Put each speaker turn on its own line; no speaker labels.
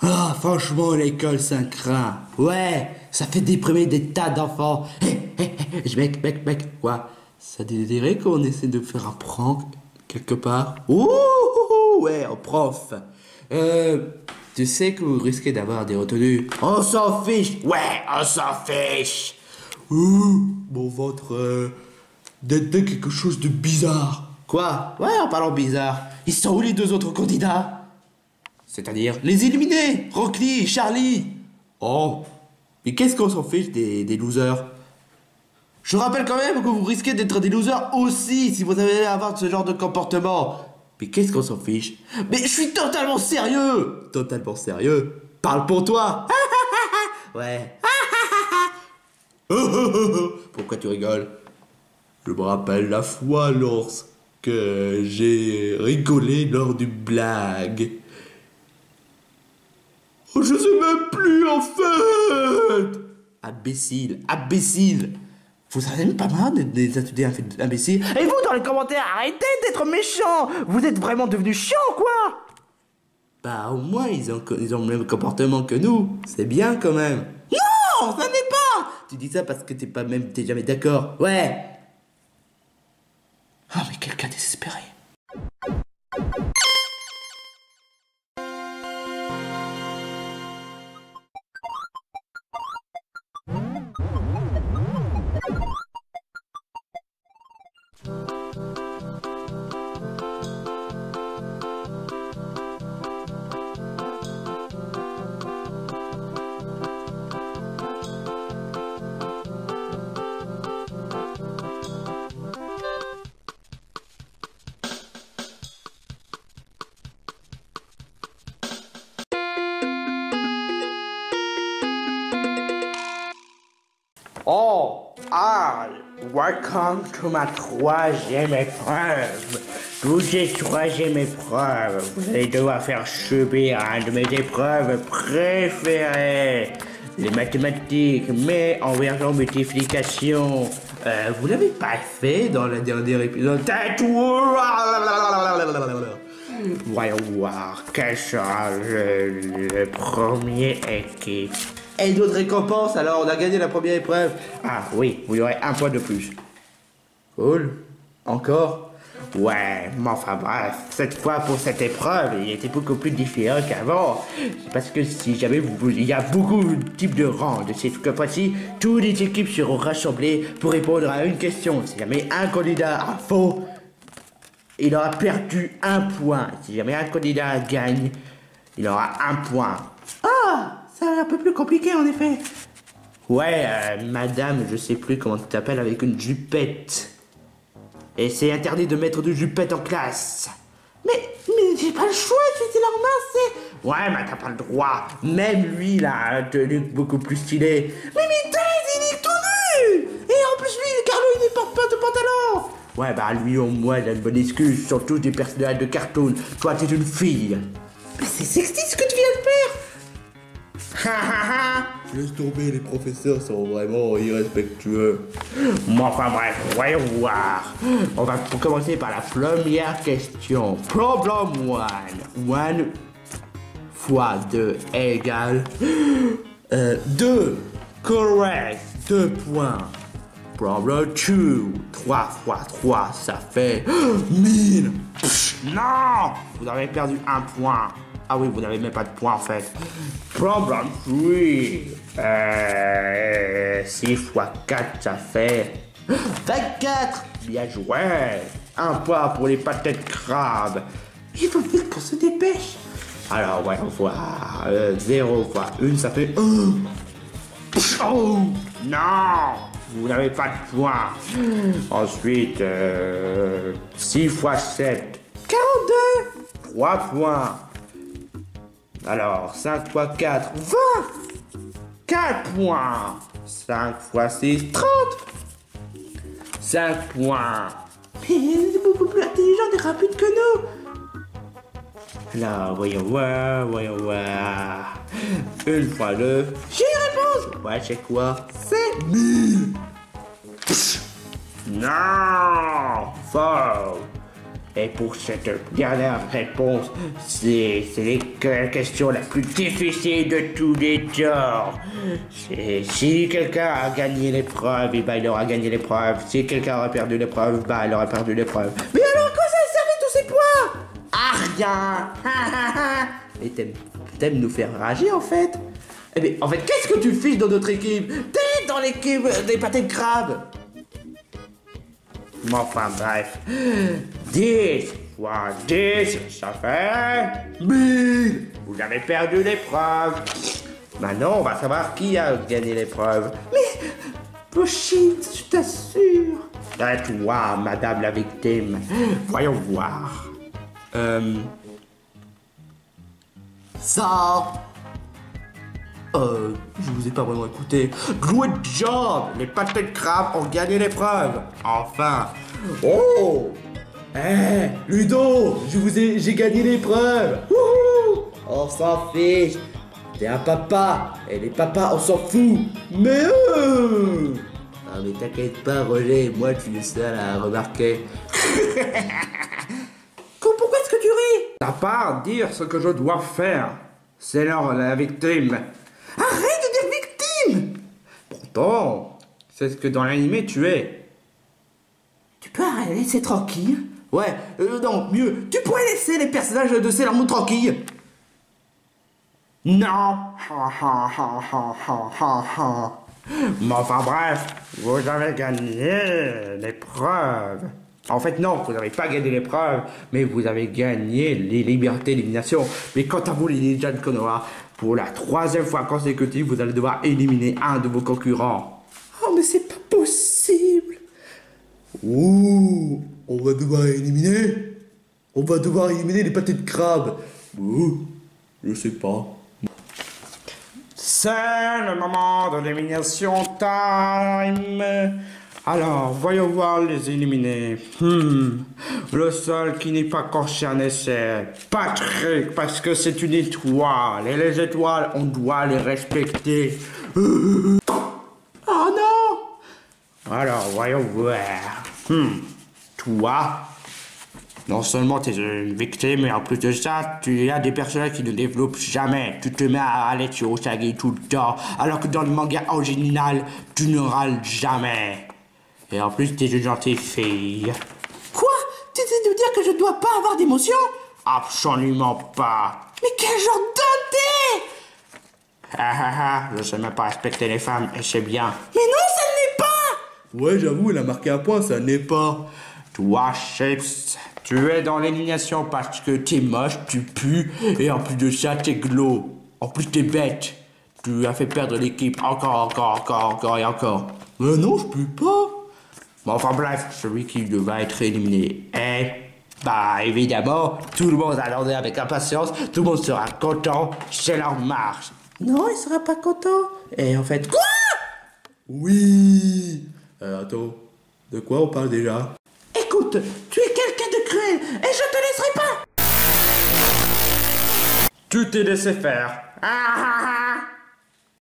Ah, franchement, l'école, c'est un crin. Ouais, ça fait déprimer des tas d'enfants. Mec, quoi? Ça dirait qu'on essaie de faire un prank quelque part? Ouh, ouais, un prof. Tu sais que vous risquez d'avoir des retenues. On s'en fiche. Ouais, on s'en fiche. Ouh, mon ventre, d'être quelque chose de bizarre. Quoi? Ouais, en parlant bizarre. Ils sont où les deux autres candidats? C'est-à-dire les éliminés, Rockly, Charlie. Oh, mais qu'est-ce qu'on s'en fiche des losers? Je rappelle quand même que vous risquez d'être des losers aussi si vous allez avoir ce genre de comportement. Mais qu'est-ce qu'on s'en fiche? Mais je suis totalement sérieux. Totalement sérieux. Parle pour toi. Ouais. Pourquoi tu rigoles? Je me rappelle la fois lorsque j'ai rigolé lors d'une blague. Oh, je sais même plus en fait. Imbécile. Vous avez même pas marre des étudiants imbéciles? Et vous dans les commentaires, arrêtez d'être méchants. Vous êtes vraiment devenus chiants quoi. Bah au moins ils ont le même comportement que nous. C'est bien quand même. Non, ça n'est pas. Tu dis ça parce que t'es jamais d'accord. Ouais. Oh mais quel cas désespéré. Oh, welcome to ma troisième épreuve. Pour cette troisième épreuve, vous allez devoir faire subir une de mes épreuves préférées, les mathématiques, mais en version multiplication. Vous l'avez pas fait dans le dernier épisode. Voyons voir quel sera le premier équipe. Et d'autres récompenses, alors on a gagné la première épreuve. Ah oui, vous aurez un point de plus. Cool. Encore? Ouais, mais enfin bref, cette fois pour cette épreuve, il était beaucoup plus différent qu'avant. Parce que si jamais il y a beaucoup de types de rangs de cette fois-ci, toutes les équipes seront rassemblées pour répondre à une question. Si jamais un candidat a faux, il aura perdu un point. Si jamais un candidat gagne, il aura un point. Ah! C'est un peu plus compliqué en effet. Ouais, madame, je sais plus comment tu t'appelles avec une jupette. Et c'est interdit de mettre de jupette en classe. Mais j'ai pas le choix, c'est normal, c'est... Ouais, mais t'as pas le droit. Même lui, il a un tenue beaucoup plus stylé. Mais Thèse, il est tout nu. Et en plus, lui, Carlo, il ne porte pas de pantalon. Ouais, bah lui, au moins, il a une bonne excuse. Ils sont tous des personnages de cartoon. Toi, t'es une fille. Mais c'est sexiste ce que tu viens de faire. Laisse tomber, les professeurs sont vraiment irrespectueux. Bon, enfin bref, voyons voir. On va commencer par la première question. Problem 1. 1 fois 2 égale 2. Correct. 2 points. Problem 2. 3 fois 3, ça fait 1000. Non! Vous avez perdu un point. Ah oui, vous n'avez même pas de points en fait. Problem 3. 6 fois 4, ça fait 24. Bien joué. Un point pour les patates crabes. Il faut vite qu'on se dépêche. Alors, voyons voir. 0 fois 1, ça fait 1. Oh, non! Vous n'avez pas de points. Ensuite, 6 fois 7. 42. 3 points. Alors, 5 fois 4, 20. 4 points. 5 fois 6, 30. 5 points. Mais il est beaucoup plus intelligent et rapide que nous. Alors, voyons voir. 1 fois 2. J'ai une réponse. Ouais, c'est quoi? C'est 1000. Non. Faux. Et pour cette dernière réponse, c'est les la question la plus difficile de tous les temps. Si quelqu'un a gagné l'épreuve, et ben il aura gagné l'épreuve. Si quelqu'un aura perdu l'épreuve, bah il aura perdu l'épreuve. Mais alors, à quoi ça servait tous ces points? Ah, rien. Et t'aimes nous faire rager, en fait? Eh bien, en fait, qu'est-ce que tu fiches dans notre équipe? T'es dans l'équipe des pâtés de crabe. Mais enfin, bref. 10 fois 10, ça fait 1000. Vous avez perdu l'épreuve. Maintenant, on va savoir qui a gagné l'épreuve. Mais, Pochette, je t'assure. Toi, madame la victime. Voyons voir. Ça. Je vous ai pas vraiment écouté. Good job! Les pâtés de crabe ont gagné l'épreuve. Enfin. Oh! Ludo, j'ai gagné l'épreuve. On s'en fiche. T'es un papa. Et les papas, on s'en fout. Mais ah, mais t'inquiète pas, Roger. Moi, tu es seul à remarquer. Pourquoi est-ce que tu ris? T'as pas à dire ce que je dois faire. C'est la victime. Arrête de dire victime! Pourtant, c'est ce que dans l'animé tu es. Tu peux laisser tranquille? Ouais, non, mieux, tu pourrais laisser les personnages de Sailor Moon tranquilles. Non. Mais enfin bref, vous avez gagné l'épreuve. En fait, non, vous n'avez pas gagné l'épreuve, mais vous avez gagné les libertés d'élimination. Mais quant à vous, les ninjas de Konoha, pour la 3e fois consécutive, vous allez devoir éliminer un de vos concurrents. Oh, mais c'est pas possible. Ouh, on va devoir éliminer. On va devoir éliminer les pâtés de crabe. Ouh, je sais pas. C'est le moment de l'élimination time. Alors, voyons voir les éliminés. Le seul qui n'est pas concerné, c'est Patrick, parce que c'est une étoile. Et les étoiles, on doit les respecter. Oh non! Alors, voyons voir. Toi, non seulement tu es une victime, mais en plus de ça, tu as des personnages qui ne développent jamais. Tu te mets à râler sur Usagi tout le temps, alors que dans le manga original, tu ne râles jamais. Et en plus, t'es une gentille fille. Quoi? Tu essaies de dire que je dois pas avoir d'émotion? Absolument pas. Mais quel genre d'homme t'es? Je sais même pas respecter les femmes, et c'est bien. Mais non, ça ne l'est pas! Ouais, j'avoue, elle a marqué un point, ça n'est pas. Toi, Chips, tu es dans l'élimination parce que t'es moche, tu pues, et en plus de ça, t'es glauque. En plus, t'es bête. Tu as fait perdre l'équipe encore et encore. Mais non, je pue pas. Bon, enfin bref, celui qui va être éliminé est... Bah évidemment, tout le monde attendait avec impatience, tout le monde sera content, c'est leur marche. Non, il sera pas content. Et en fait... Quoi? Oui. Attends, de quoi on parle déjà? Écoute, tu es quelqu'un de cruel, et je te laisserai pas. Tu t'es laissé faire.